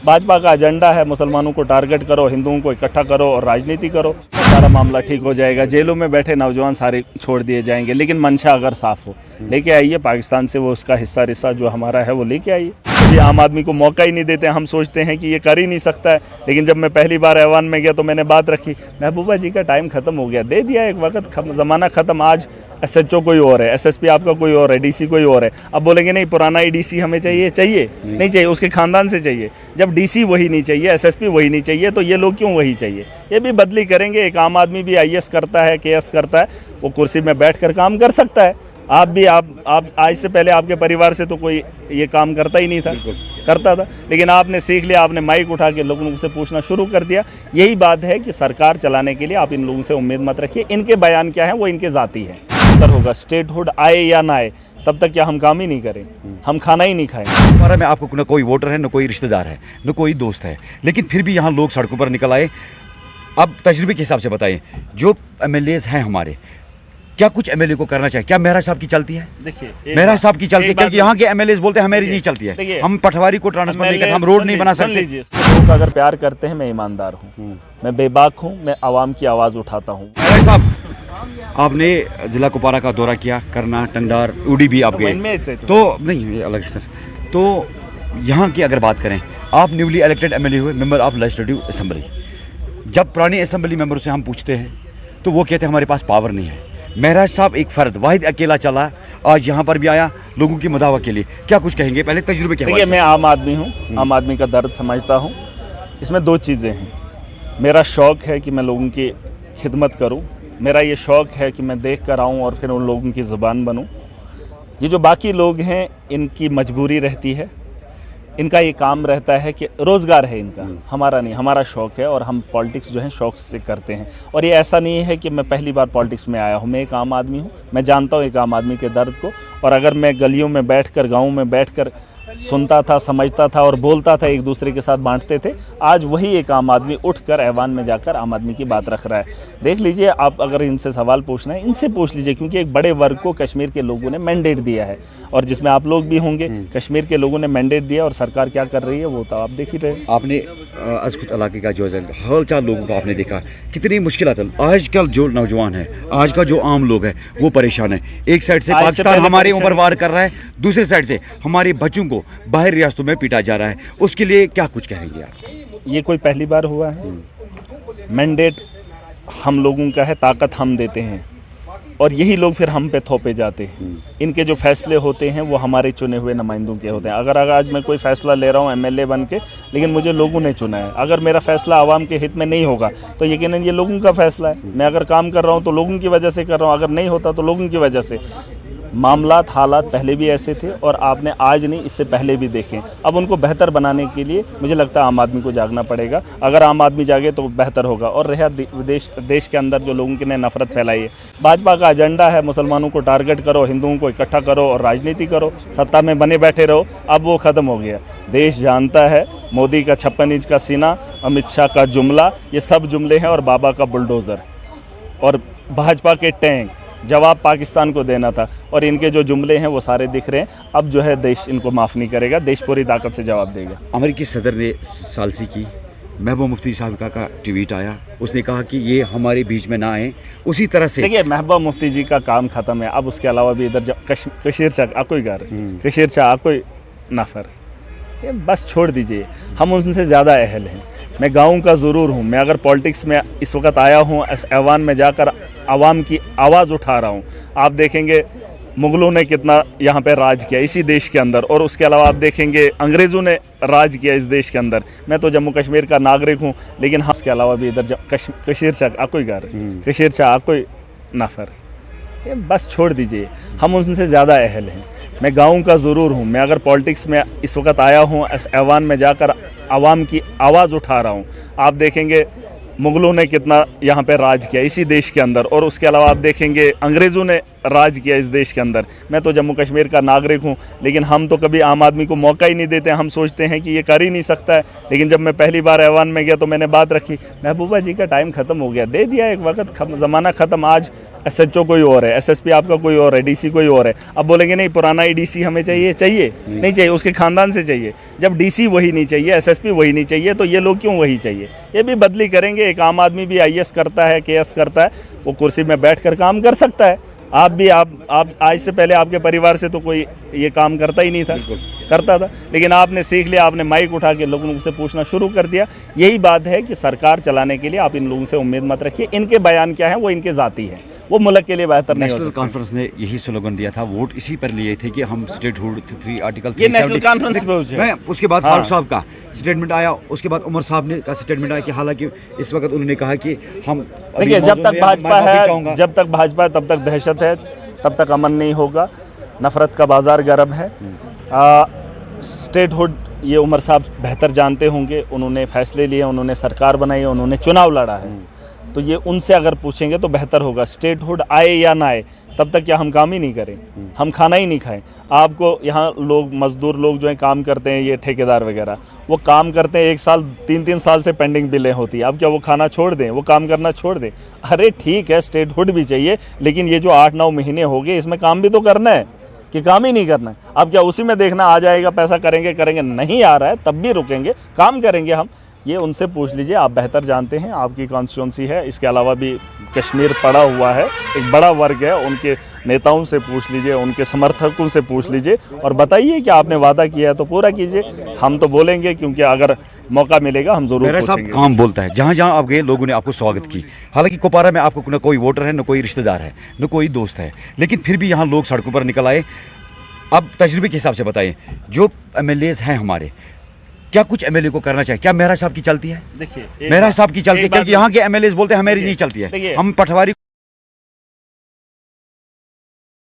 भाजपा का एजेंडा है मुसलमानों को टारगेट करो, हिंदुओं को इकट्ठा करो और राजनीति करो, सारा मामला ठीक हो जाएगा। जेलों में बैठे नौजवान सारे छोड़ दिए जाएंगे, लेकिन मंशा अगर साफ हो, लेके आइए पाकिस्तान से वो उसका हिस्सा जो हमारा है वो लेके आइए। अभी आम आदमी को मौका ही नहीं देते, हम सोचते हैं कि ये कर ही नहीं सकता है। लेकिन जब मैं पहली बार ऐवान में गया तो मैंने बात रखी, महबूबा जी का टाइम खत्म हो गया, दे दिया एक वक्त, ज़माना ख़त्म। आज SHO कोई और है, SSP आपका कोई और है, DC कोई और है। अब बोलेंगे नहीं पुराना ही DC हमें चाहिए नहीं चाहिए, उसके ख़ानदान से चाहिए। जब DC वही नहीं चाहिए, SSP वही नहीं चाहिए, तो ये लोग क्यों वही चाहिए? ये भी बदली करेंगे। एक आम आदमी भी IAS करता है, KS करता है, वो कुर्सी में बैठ कर काम कर सकता है। आप भी आप आज से पहले आपके परिवार से तो कोई ये काम करता ही नहीं था, करता था, लेकिन आपने सीख लिया, आपने माइक उठा के लोगों से पूछना शुरू कर दिया। यही बात है कि सरकार चलाने के लिए आप इन लोगों से उम्मीद मत रखिए। इनके बयान क्या है वो इनके ज़ाती है। उत्तर होगा स्टेटहुड आए या ना आए, तब तक क्या हम काम ही नहीं करें, हम खाना ही नहीं खाएं। हमारा में आपको न कोई वोटर है, न कोई रिश्तेदार है, न कोई दोस्त है, लेकिन फिर भी यहाँ लोग सड़कों पर निकल आए। अब तजुर्बे के हिसाब से बताइए, जो MLAs हैं हमारे, क्या कुछ MLA को करना चाहिए? क्या मेहरा साहब की चलती है? देखिए मेहरा साहब की चलती है, क्योंकि यहाँ के MLAs बोलते हैं हमारी नहीं चलती है। हम पटवारी को ट्रांसफर नहीं करते, हम रोड नहीं बना सकते। लोग अगर प्यार करते हैं, मैं ईमानदार हूँ, मैं बेबाक हूँ, मैं आवाम की आवाज़ उठाता हूँ। मेहरा साहब, आपने जिला कुपवारा का दौरा किया, करना, टंडार, उड़ी भी आप गए, तो नहीं ये अलग है सर। तो यहाँ की अगर बात करें, आप न्यूली इलेक्टेड MLA हुए, मेंबर ऑफ लेजिस्लेटिव असेंबली। जब पुरानी असेंबली मेंबर से हम पूछते हैं तो वो कहते हैं हमारे पास पावर नहीं है। महराज साहब एक फ़र्द वाहिद अकेला चला, आज यहाँ पर भी आया लोगों की मदावा के लिए, क्या कुछ कहेंगे? पहले तजुर्बे के हवाले से। मैं आम आदमी हूँ, आम आदमी का दर्द समझता हूँ। इसमें दो चीज़ें हैं। मेरा शौक़ है कि मैं लोगों की खिदमत करूँ, मेरा ये शौक़ है कि मैं देख कर आऊँ और फिर उन लोगों की ज़ुबान बनूँ। ये जो बाकी लोग हैं, इनकी मजबूरी रहती है, इनका ये काम रहता है कि रोज़गार है इनका, हमारा नहीं। हमारा शौक़ है और हम पॉलिटिक्स जो है शौक़ से करते हैं। और ये ऐसा नहीं है कि मैं पहली बार पॉलिटिक्स में आया हूँ, मैं एक आम आदमी हूँ, मैं जानता हूँ एक आम आदमी के दर्द को। और अगर मैं गलियों में बैठकर, गाँव में बैठकर सुनता था, समझता था और बोलता था, एक दूसरे के साथ बांटते थे, आज वही एक आम आदमी उठकर ऐवान में जाकर आम आदमी की बात रख रहा है। देख लीजिए, आप अगर इनसे सवाल पूछना है, इनसे पूछ लीजिए, क्योंकि एक बड़े वर्ग को कश्मीर के लोगों ने मैंडेट दिया है, और जिसमें आप लोग भी होंगे। कश्मीर के लोगों ने मैंडेट दिया और सरकार क्या कर रही है वो तो आप देख ही रहे। आपने अजकुत इलाके का जो हाल चाल लोगों का आपने देखा, कितनी मुश्किलात है। आजकल जो नौजवान है, आज का जो आम लोग है, वो परेशान है। एक साइड से पाकिस्तान हमारे ऊपर वार कर रहा है, दूसरे साइड से हमारे बच्चों को बाहर रियासतों में पीटा जा रहा है। उसके लिए क्या कुछ कहेंगे आप? ये कोई पहली बार हुआ है? मैंडेट हम लोगों का है, ताकत हम देते हैं, और यही लोग फिर हम पे थोपे जाते हैं। इनके जो फैसले होते हैं वो हमारे चुने हुए नुमाइंदों के होते हैं। अगर आज मैं कोई फ़ैसला ले रहा हूँ MLA बन के, लेकिन मुझे लोगों ने चुना है, अगर मेरा फ़ैसला आवाम के हित में नहीं होगा तो यकीनन ये लोगों का फ़ैसला है। मैं अगर काम कर रहा हूँ तो लोगों की वजह से कर रहा हूँ, अगर नहीं होता तो लोगों की वजह से। मामलात, हालात पहले भी ऐसे थे और आपने आज नहीं, इससे पहले भी देखें। अब उनको बेहतर बनाने के लिए मुझे लगता है आम आदमी को जागना पड़ेगा। अगर आम आदमी जागे तो बेहतर होगा। और रहा देश के अंदर जो लोगों ने नफरत फैलाई है, भाजपा का एजेंडा है मुसलमानों को टारगेट करो, हिंदुओं को इकट्ठा करो और राजनीति करो, सत्ता में बने बैठे रहो। अब वो ख़त्म हो गया। देश जानता है मोदी का 56 इंच का सीना, अमित शाह का जुमला, ये सब जुमले हैं, और बाबा का बुलडोज़र और भाजपा के टैंक। जवाब पाकिस्तान को देना था, और इनके जो जुमले हैं वो सारे दिख रहे हैं। अब जो है देश इनको माफ़ नहीं करेगा, देश पूरी ताकत से जवाब देगा। अमेरिकी सदर ने सालसी की, महबूबा मुफ्ती साहब का ट्वीट आया, उसने कहा कि ये हमारे बीच में ना आए। उसी तरह से देखिए, महबूबा मुफ्ती जी का काम ख़त्म है। अब उसके अलावा भी इधर कशीर शाह कोई घर, कशीर शाह कोई नफर, ये बस छोड़ दीजिए। हम उनसे ज़्यादा अहल हैं। मैं गाँव का ज़रूर हूँ। मैं अगर पॉलिटिक्स में इस वक्त आया हूँ, ऐवान में जाकर आवाम की आवाज़ उठा रहा हूँ। आप देखेंगे मुग़लों ने कितना यहाँ पे राज किया इसी देश के अंदर, और उसके अलावा आप देखेंगे अंग्रेज़ों ने राज किया इस देश के अंदर। मैं तो जम्मू कश्मीर का नागरिक हूँ, लेकिन हाँ, उसके अलावा भी इधर कशीर शाह कोई घर, कशीर शाह कोई नफर, ये बस छोड़ दीजिए। हम उनसे ज़्यादा अहल हैं। मैं गाँव का ज़रूर हूँ। मैं अगर पॉलिटिक्स में इस वक्त आया हूँ, ऐवान में जाकर आवाम की आवाज़ उठा रहा हूँ। आप देखेंगे मुग़लों ने कितना यहाँ पे राज किया इसी देश के अंदर, और उसके अलावा आप देखेंगे अंग्रेज़ों ने राज किया इस देश के अंदर। मैं तो जम्मू कश्मीर का नागरिक हूँ, लेकिन हम तो कभी आम आदमी को मौका ही नहीं देते। हम सोचते हैं कि ये कर ही नहीं सकता है। लेकिन जब मैं पहली बार ऐवान में गया तो मैंने बात रखी, महबूबा जी का टाइम ख़त्म हो गया, दे दिया एक वक्त, ज़माना ख़त्म। आज SHO कोई और है, SSP आपका कोई और है, DC कोई और है। अब बोलेंगे नहीं पुराना ही DC हमें चाहिए नहीं चाहिए, उसके ख़ानदान से चाहिए। जब DC वही नहीं चाहिए, SSP वही नहीं चाहिए, तो ये लोग क्यों वही चाहिए? ये भी बदली करेंगे। एक आम आदमी भी IAS करता है, KS करता है, वो कुर्सी में बैठ कर काम कर सकता है। आप भी आप आज से पहले आपके परिवार से तो कोई ये काम करता ही नहीं था, करता था, लेकिन आपने सीख लिया, आपने माइक उठा के लोगों से पूछना शुरू कर दिया। यही बात है कि सरकार चलाने के लिए आप इन लोगों से उम्मीद मत रखिए। इनके बयान क्या है वो इनके ज़ाती है, वो मुल्क के लिए बेहतर नहीं हो नेशनल सकता। कॉन्फ्रेंस ने यही स्लोगन दिया था, वोट इसी पर लिए थे कि हम स्टेटहुड 3 आर्टिकल ये नेशनल कॉन्फ्रेंस पे हुई है। उसके बाद फारूक साहब का स्टेटमेंट आया, उसके बाद उमर साहब ने का स्टेटमेंट आया कि हालांकि इस वक्त उन्होंने कहा कि हम देखिए, जब तक भाजपा है, जब तक भाजपा है तब तक दहशत है, तब तक अमन नहीं होगा, नफरत का बाजार गर्म है। स्टेटहुड ये उमर साहब बेहतर जानते होंगे, उन्होंने फैसले लिए, उन्होंने सरकार बनाई, उन्होंने चुनाव लड़ा है, तो ये उनसे अगर पूछेंगे तो बेहतर होगा। स्टेटहुड आए या ना आए, तब तक क्या हम काम ही नहीं करें, हम खाना ही नहीं खाएं? आपको यहाँ लोग, मजदूर लोग जो हैं काम करते हैं, ये ठेकेदार वगैरह, वो काम करते हैं 1 साल 3-3 साल से पेंडिंग बिलें होती हैं। अब क्या वो खाना छोड़ दें, वो काम करना छोड़ दें? अरे ठीक है, स्टेटहुड भी चाहिए, लेकिन ये जो 8-9 महीने हो गए, इसमें काम भी तो करना है कि काम ही नहीं करना है? अब क्या उसी में देखना आ जाएगा, पैसा करेंगे, नहीं आ रहा है तब भी रुकेंगे, काम करेंगे हम? ये उनसे पूछ लीजिए, आप बेहतर जानते हैं, आपकी कॉन्स्टिट्यूंसी है। इसके अलावा भी कश्मीर पड़ा हुआ है, एक बड़ा वर्ग है, उनके नेताओं से पूछ लीजिए, उनके समर्थकों से पूछ लीजिए और बताइए कि आपने वादा किया है तो पूरा कीजिए। हम तो बोलेंगे, क्योंकि अगर मौका मिलेगा हम जरूर मेरा साहब काम बोलता है। जहाँ जहाँ आप गए लोगों ने आपको स्वागत की। हालांकि कुपवारा में आपको न कोई वोटर है, न कोई रिश्तेदार है, न कोई दोस्त है, लेकिन फिर भी यहाँ लोग सड़कों पर निकल आए। अब तजुर्बे के हिसाब से बताइए, जो MLAs हैं हमारे, क्या कुछ MLA को करना चाहिए? क्या मेहरा साहब की चलती है? देखिए, मेहरा साहब की चलती है, क्योंकि यहाँ के MLAs बोलते हैं हमारी नहीं चलती है, हम पटवारी